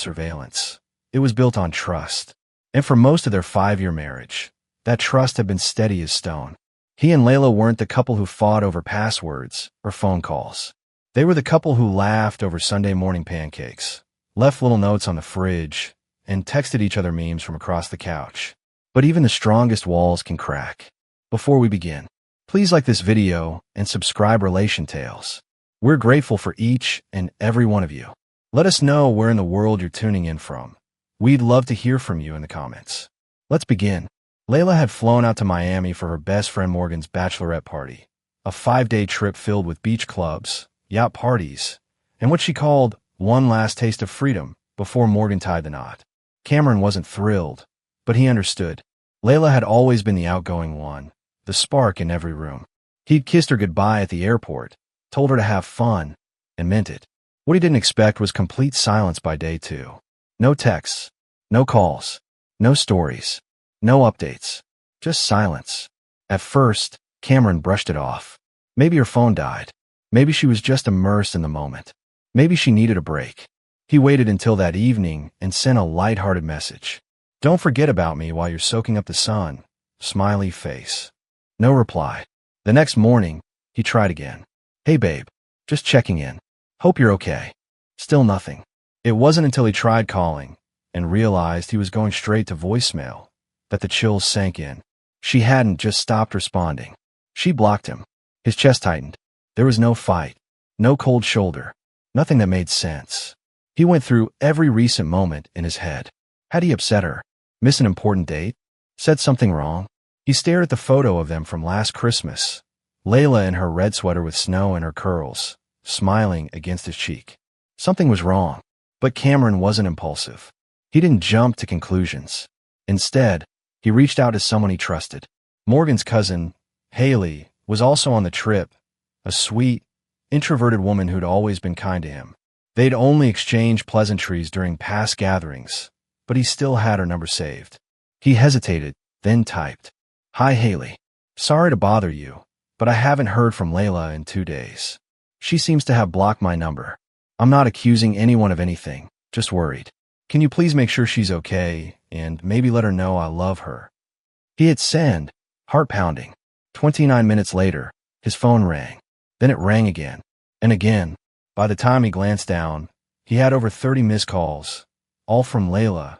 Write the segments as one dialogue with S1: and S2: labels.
S1: surveillance. It was built on trust. And for most of their 5-year marriage, that trust had been steady as stone. He and Layla weren't the couple who fought over passwords or phone calls. They were the couple who laughed over Sunday morning pancakes, left little notes on the fridge, and texted each other memes from across the couch. But even the strongest walls can crack. Before we begin, please like this video and subscribe Relation Tales. We're grateful for each and every one of you. Let us know where in the world you're tuning in from. We'd love to hear from you in the comments. Let's begin. Layla had flown out to Miami for her best friend Morgan's bachelorette party, a 5-day trip filled with beach clubs, yacht parties, and what she called one last taste of freedom before Morgan tied the knot. Cameron wasn't thrilled, but he understood. Layla had always been the outgoing one, the spark in every room. He'd kissed her goodbye at the airport, told her to have fun, and meant it. What he didn't expect was complete silence by day 2. No texts, no calls, no stories. No updates, just silence. At first, Cameron brushed it off. Maybe her phone died. Maybe she was just immersed in the moment. Maybe she needed a break. He waited until that evening and sent a light-hearted message. "Don't forget about me while you're soaking up the sun." Smiley face. No reply. The next morning, he tried again. "Hey babe, just checking in. Hope you're okay." Still nothing. It wasn't until he tried calling and realized he was going straight to voicemail that the chills sank in. She hadn't just stopped responding. She blocked him. His chest tightened. There was no fight, no cold shoulder, nothing that made sense. He went through every recent moment in his head. Had he upset her? Missed an important date? Said something wrong? He stared at the photo of them from last Christmas. Layla in her red sweater with snow in her curls, smiling against his cheek. Something was wrong. But Cameron wasn't impulsive. He didn't jump to conclusions. Instead, he reached out to someone he trusted. Morgan's cousin, Haley, was also on the trip, a sweet, introverted woman who'd always been kind to him. They'd only exchanged pleasantries during past gatherings, but he still had her number saved. He hesitated, then typed, "Hi Haley. Sorry to bother you, but I haven't heard from Layla in 2 days. She seems to have blocked my number. I'm not accusing anyone of anything, just worried. Can you please make sure she's okay, and maybe let her know I love her?" He hit send, heart pounding. 29 minutes later, his phone rang. Then it rang again, and again. By the time he glanced down, he had over 30 missed calls, all from Layla,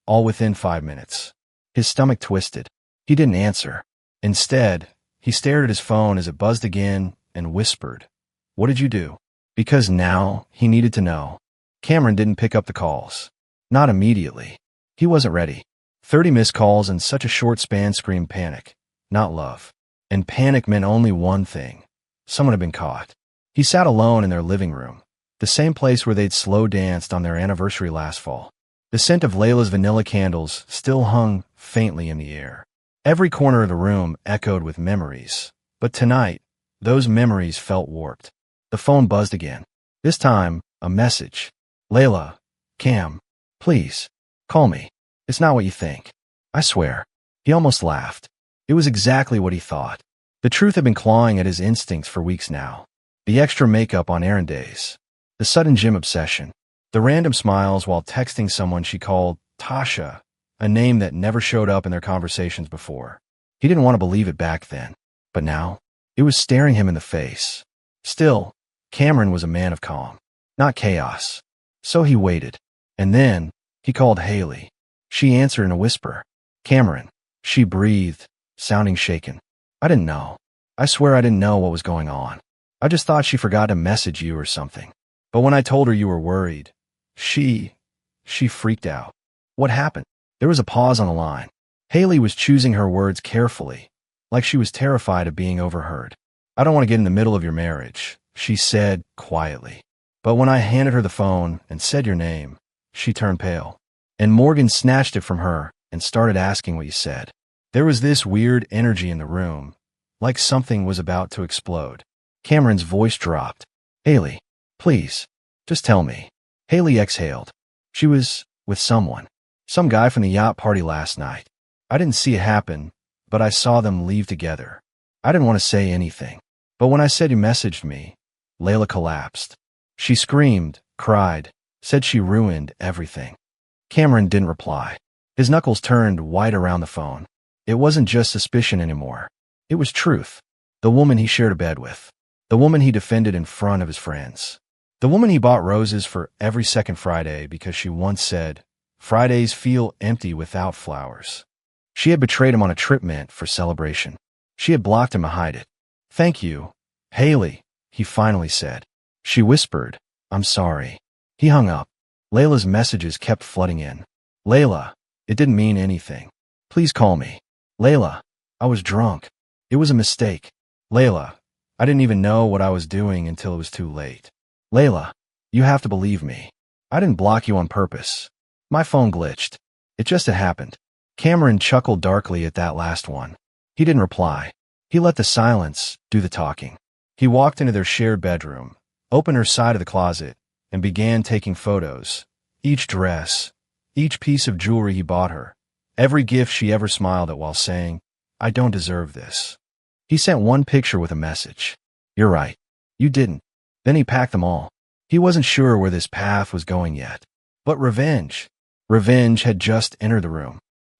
S1: all within 5 minutes. His stomach twisted. He didn't answer. Instead, he stared at his phone as it buzzed again and whispered, "What did you do?" Because now he needed to know. Cameron didn't pick up the calls. Not immediately. He wasn't ready. 30 missed calls in such a short span screamed panic, not love. And panic meant only one thing. Someone had been caught. He sat alone in their living room, the same place where they'd slow danced on their anniversary last fall. The scent of Layla's vanilla candles still hung faintly in the air. Every corner of the room echoed with memories. But tonight, those memories felt warped. The phone buzzed again. This time, a message. "Layla, Cam, please, call me. It's not what you think. I swear." He almost laughed. It was exactly what he thought. The truth had been clawing at his instincts for weeks now. The extra makeup on errand days. The sudden gym obsession. The random smiles while texting someone she called Tasha, a name that never showed up in their conversations before. He didn't want to believe it back then. But now, it was staring him in the face. Still, Cameron was a man of calm, not chaos. So he waited. And then, he called Haley. She answered in a whisper. "Cameron," she breathed, sounding shaken. "I didn't know. I swear I didn't know what was going on. I just thought she forgot to message you or something. But when I told her you were worried, she freaked out." What happened? There was a pause on the line. Haley was choosing her words carefully, like she was terrified of being overheard. "I don't want to get in the middle of your marriage," she said quietly. But when I handed her the phone and said your name, she turned pale. And Morgan snatched it from her and started asking what you said. There was this weird energy in the room, like something was about to explode. Cameron's voice dropped. "Haley, please, just tell me." Haley exhaled. She was with someone. Some guy from the yacht party last night. I didn't see it happen, but I saw them leave together. I didn't want to say anything. But when I said you messaged me, Layla collapsed. She screamed, cried, Said she ruined everything. Cameron didn't reply. His knuckles turned white around the phone. It wasn't just suspicion anymore. It was truth. The woman he shared a bed with. The woman he defended in front of his friends. The woman he bought roses for every second Friday because she once said, "Fridays feel empty without flowers." She had betrayed him on a trip meant for celebration. She had blocked him to hide it. "Thank you, Haley," he finally said. She whispered, "I'm sorry." He hung up. Layla's messages kept flooding in. "Layla, it didn't mean anything. Please call me." "Layla, I was drunk. It was a mistake." "Layla, I didn't even know what I was doing until it was too late." "Layla, you have to believe me. I didn't block you on purpose. My phone glitched. It just had happened." Cameron chuckled darkly at that last one. He didn't reply. He let the silence do the talking. He walked into their shared bedroom, opened her side of the closet, and began taking photos. Each dress, each piece of jewelry he bought her, every gift she ever smiled at while saying, "I don't deserve this." He sent one picture with a message. "You're right. You didn't." Then he packed them all. He wasn't sure where this path was going yet. But revenge. Revenge had just entered the room.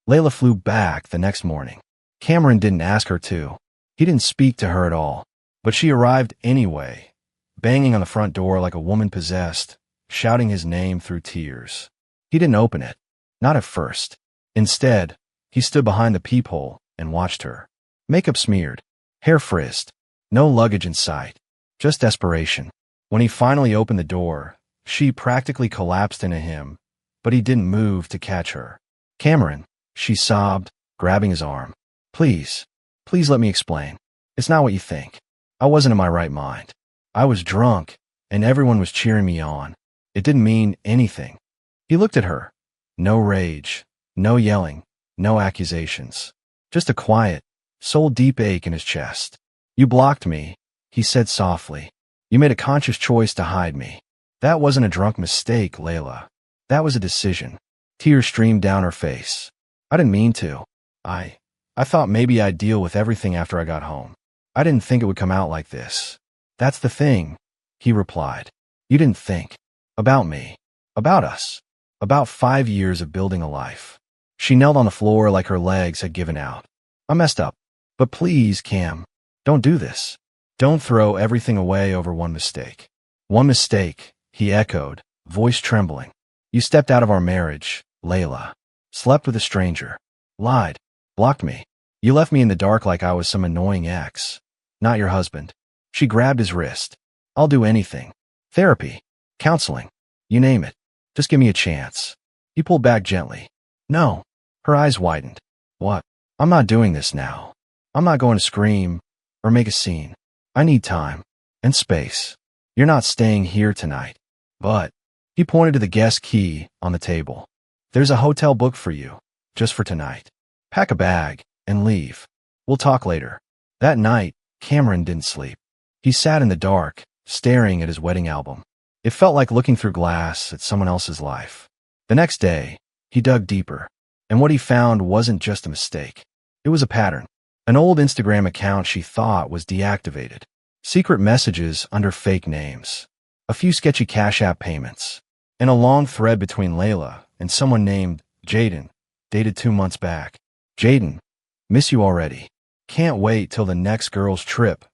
S1: Layla flew back the next morning. Cameron didn't ask her to. He didn't speak to her at all. But she arrived anyway, banging on the front door like a woman possessed, shouting his name through tears. He didn't open it. Not at first. Instead, he stood behind the peephole and watched her. Makeup smeared. Hair frizzed. No luggage in sight. Just desperation. When he finally opened the door, she practically collapsed into him, but he didn't move to catch her. "Cameron," she sobbed, grabbing his arm. Please let me explain. It's not what you think. I wasn't in my right mind. I was drunk, and everyone was cheering me on. It didn't mean anything." He looked at her. No rage, no yelling, no accusations. Just a quiet, soul-deep ache in his chest. "You blocked me," he said softly. "You made a conscious choice to hide me. That wasn't a drunk mistake, Layla. That was a decision." Tears streamed down her face. "I didn't mean to. I thought maybe I'd deal with everything after I got home. I didn't think it would come out like this." "That's the thing," he replied. "You didn't think. About me. About us. About 5 years of building a life." She knelt on the floor like her legs had given out. "I messed up. But please, Cam, don't do this. Don't throw everything away over one mistake." "One mistake," he echoed, voice trembling. "You stepped out of our marriage, Layla. Slept with a stranger. Lied. Blocked me. You left me in the dark like I was some annoying ex. Not your husband." She grabbed his wrist. "I'll do anything. Therapy. Counseling. You name it. Just give me a chance." He pulled back gently. "No." Her eyes widened. "What?" "I'm not doing this now. I'm not going to scream or make a scene. I need time and space. You're not staying here tonight. But," he pointed to the guest key on the table, "there's a hotel booked for you, just for tonight. Pack a bag and leave. We'll talk later." That night, Cameron didn't sleep. He sat in the dark, staring at his wedding album. It felt like looking through glass at someone else's life. The next day, he dug deeper, and what he found wasn't just a mistake. It was a pattern. An old Instagram account she thought was deactivated. Secret messages under fake names. A few sketchy Cash App payments. And a long thread between Layla and someone named Jaden, dated 2 months back. "Jaden, miss you already. Can't wait till the next girl's trip.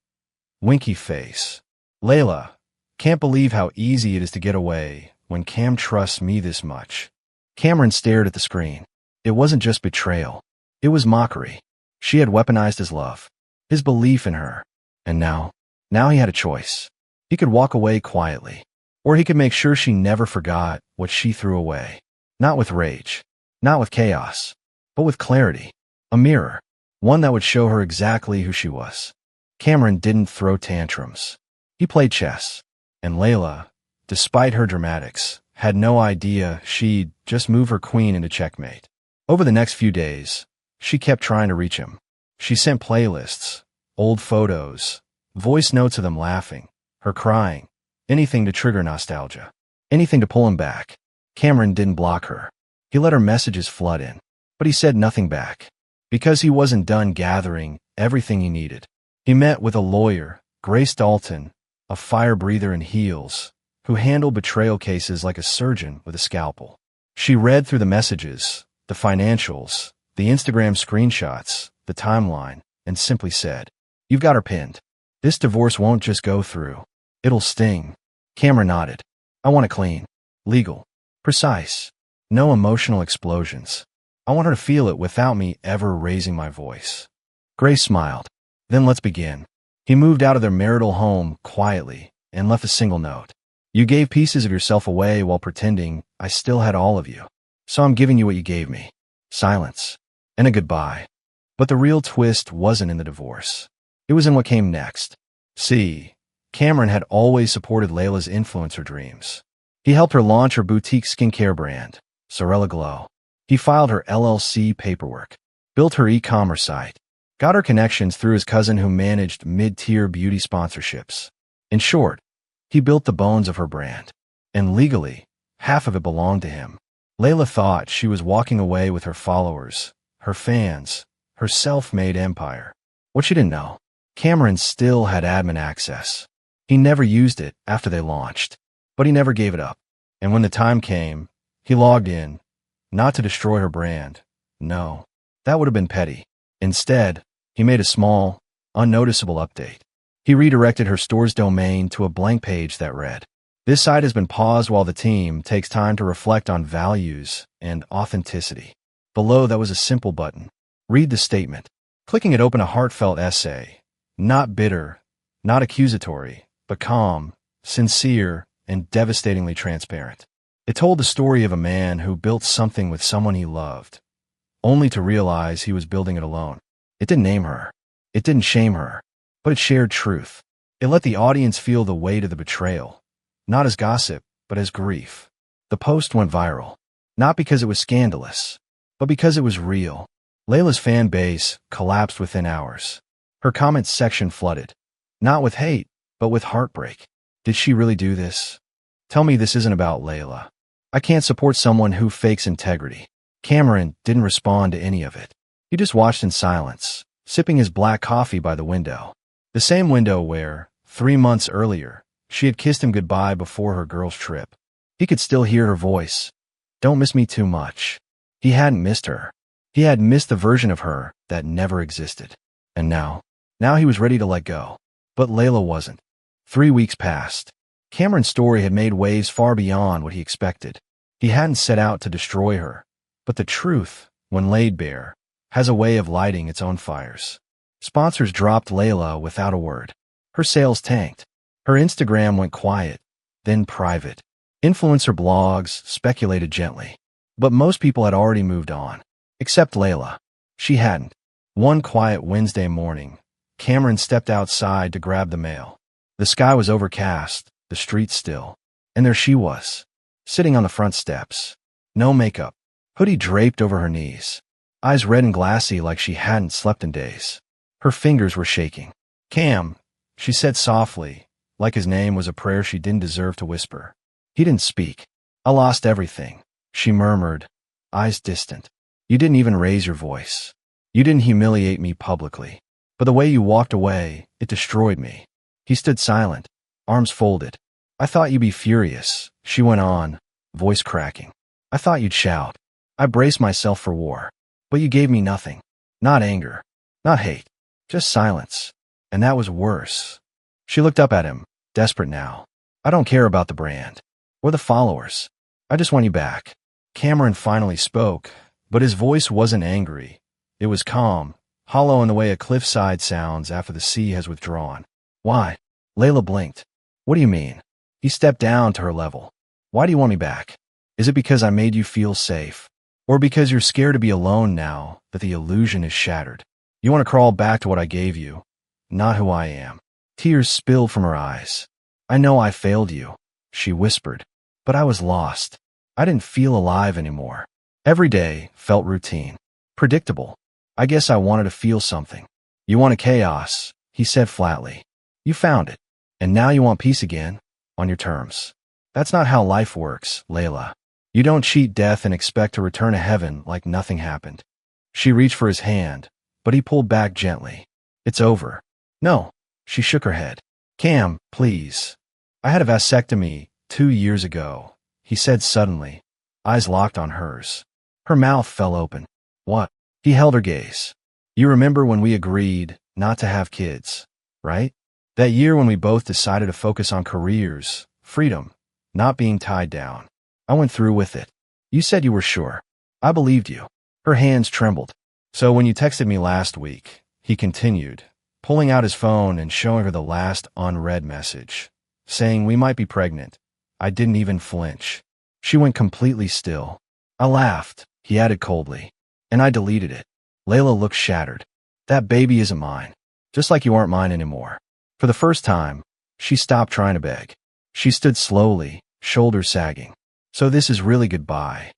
S1: Winky face. Layla, can't believe how easy it is to get away when Cam trusts me this much." Cameron stared at the screen. It wasn't just betrayal. It was mockery. She had weaponized his love, his belief in her. And now he had a choice. He could walk away quietly, or he could make sure she never forgot what she threw away. Not with rage, not with chaos, but with clarity. A mirror. One that would show her exactly who she was. Cameron didn't throw tantrums. He played chess. And Layla, despite her dramatics, had no idea she'd just move her queen into checkmate. Over the next few days, she kept trying to reach him. She sent playlists, old photos, voice notes of them laughing, her crying, anything to trigger nostalgia, anything to pull him back. Cameron didn't block her. He let her messages flood in, but he said nothing back, because he wasn't done gathering everything he needed. He met with a lawyer, Grace Dalton, a fire breather in heels, who who handled betrayal cases like a surgeon with a scalpel. She read through the messages, the financials, the Instagram screenshots, the timeline, and simply said, "You've got her pinned. This divorce won't just go through. It'll sting." Cameron nodded. "I want it clean. Legal. Precise. No emotional explosions. I want her to feel it without me ever raising my voice." Grace smiled. "Then let's begin." He moved out of their marital home quietly and left a single note. "You gave pieces of yourself away while pretending I still had all of you. So I'm giving you what you gave me. Silence. And a goodbye." But the real twist wasn't in the divorce. It was in what came next. See, Cameron had always supported Layla's influencer dreams. He helped her launch her boutique skincare brand, Sorella Glow. He filed her LLC paperwork, built her e-commerce site, got her connections through his cousin who managed mid-tier beauty sponsorships. In short, he built the bones of her brand. And legally, half of it belonged to him. Layla thought she was walking away with her followers, her fans, her self-made empire. What she didn't know, Cameron still had admin access. He never used it after they launched, but he never gave it up. And when the time came, he logged in, not to destroy her brand. No, that would have been petty. Instead, he made a small, unnoticeable update. He redirected her store's domain to a blank page that read, "This site has been paused while the team takes time to reflect on values and authenticity." Below that was a simple button. Read the statement. Clicking it opened a heartfelt essay. Not bitter, not accusatory, but calm, sincere, and devastatingly transparent. It told the story of a man who built something with someone he loved, only to realize he was building it alone. It didn't name her. It didn't shame her, but it shared truth. It let the audience feel the weight of the betrayal, not as gossip, but as grief. The post went viral, not because it was scandalous, but because it was real. Layla's fan base collapsed within hours. Her comments section flooded, not with hate, but with heartbreak. Did she really do this? Tell me this isn't about Layla. I can't support someone who fakes integrity. Cameron didn't respond to any of it. He just watched in silence, sipping his black coffee by the window. The same window where, 3 months earlier, she had kissed him goodbye before her girls' trip. He could still hear her voice. "Don't miss me too much." He hadn't missed her. He had missed the version of her that never existed. And now he was ready to let go. But Layla wasn't. 3 weeks passed. Cameron's story had made waves far beyond what he expected. He hadn't set out to destroy her. But the truth, when laid bare, has a way of lighting its own fires. Sponsors dropped Layla without a word. Her sales tanked. Her Instagram went quiet, then private. Influencer blogs speculated gently. But most people had already moved on. Except Layla. She hadn't. One quiet Wednesday morning, Cameron stepped outside to grab the mail. The sky was overcast, the street still. And there she was, sitting on the front steps. No makeup, hoodie draped over her knees, eyes red and glassy like she hadn't slept in days. Her fingers were shaking. "Cam," she said softly, like his name was a prayer she didn't deserve to whisper. He didn't speak. "I lost everything," she murmured, eyes distant. "You didn't even raise your voice. You didn't humiliate me publicly. But the way you walked away, it destroyed me." He stood silent, arms folded. "I thought you'd be furious," she went on, voice cracking. "I thought you'd shout. I braced myself for war. But you gave me nothing. Not anger, not hate, just silence. And that was worse." She looked up at him, desperate now. "I don't care about the brand or the followers. I just want you back." Cameron finally spoke, but his voice wasn't angry. It was calm, hollow in the way a cliffside sounds after the sea has withdrawn. "Why?" Layla blinked. "What do you mean?" He stepped down to her level. "Why do you want me back? Is it because I made you feel safe? Or because you're scared to be alone now that the illusion is shattered? You want to crawl back to what I gave you, not who I am." Tears spilled from her eyes. "I know I failed you," she whispered, "but I was lost. I didn't feel alive anymore. Every day felt routine, predictable. I guess I wanted to feel something." "You wanted chaos," he said flatly. "You found it. And now you want peace again, on your terms. That's not how life works, Layla. You don't cheat death and expect to return to heaven like nothing happened." She reached for his hand, but he pulled back gently. "It's over." "No." She shook her head. "Cam, please. I had a vasectomy 2 years ago, he said suddenly, eyes locked on hers. Her mouth fell open. What? He held her gaze. You remember when we agreed not to have kids, right? That year when we both decided to focus on careers, freedom, not being tied down. I went through with it. You said you were sure. I believed you. Her hands trembled. So when you texted me last week, he continued, pulling out his phone and showing her the last unread message, saying we might be pregnant. I didn't even flinch. She went completely still. I laughed, he added coldly, and I deleted it. Layla looked shattered. That baby isn't mine. Just like you aren't mine anymore. For the first time, she stopped trying to beg. She stood slowly, shoulders sagging. So this is really goodbye?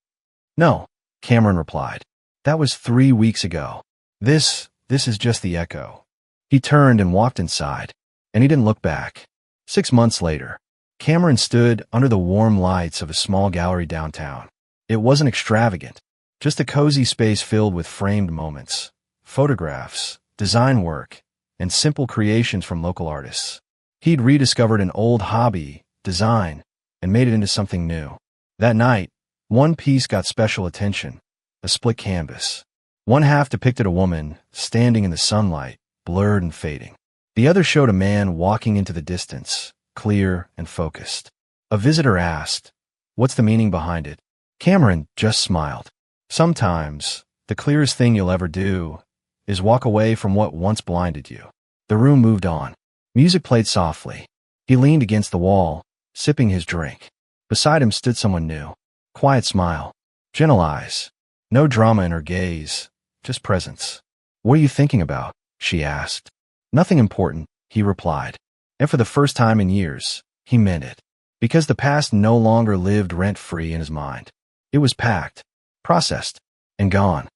S1: No, Cameron replied. That was 3 weeks ago. This is just the echo. He turned and walked inside, and he didn't look back. 6 months later, Cameron stood under the warm lights of a small gallery downtown. It wasn't extravagant, just a cozy space filled with framed moments, photographs, design work, and simple creations from local artists. He'd rediscovered an old hobby, design, and made it into something new. That night, one piece got special attention, a split canvas. One half depicted a woman standing in the sunlight, blurred and fading. The other showed a man walking into the distance, clear and focused. A visitor asked, "What's the meaning behind it?" Cameron just smiled. Sometimes, the clearest thing you'll ever do is walk away from what once blinded you. The room moved on. Music played softly. He leaned against the wall, sipping his drink. Beside him stood someone new. Quiet smile. Gentle eyes. No drama in her gaze, just presence. What are you thinking about? She asked. Nothing important, he replied. And for the first time in years, he meant it. Because the past no longer lived rent-free in his mind. It was packed, processed, and gone.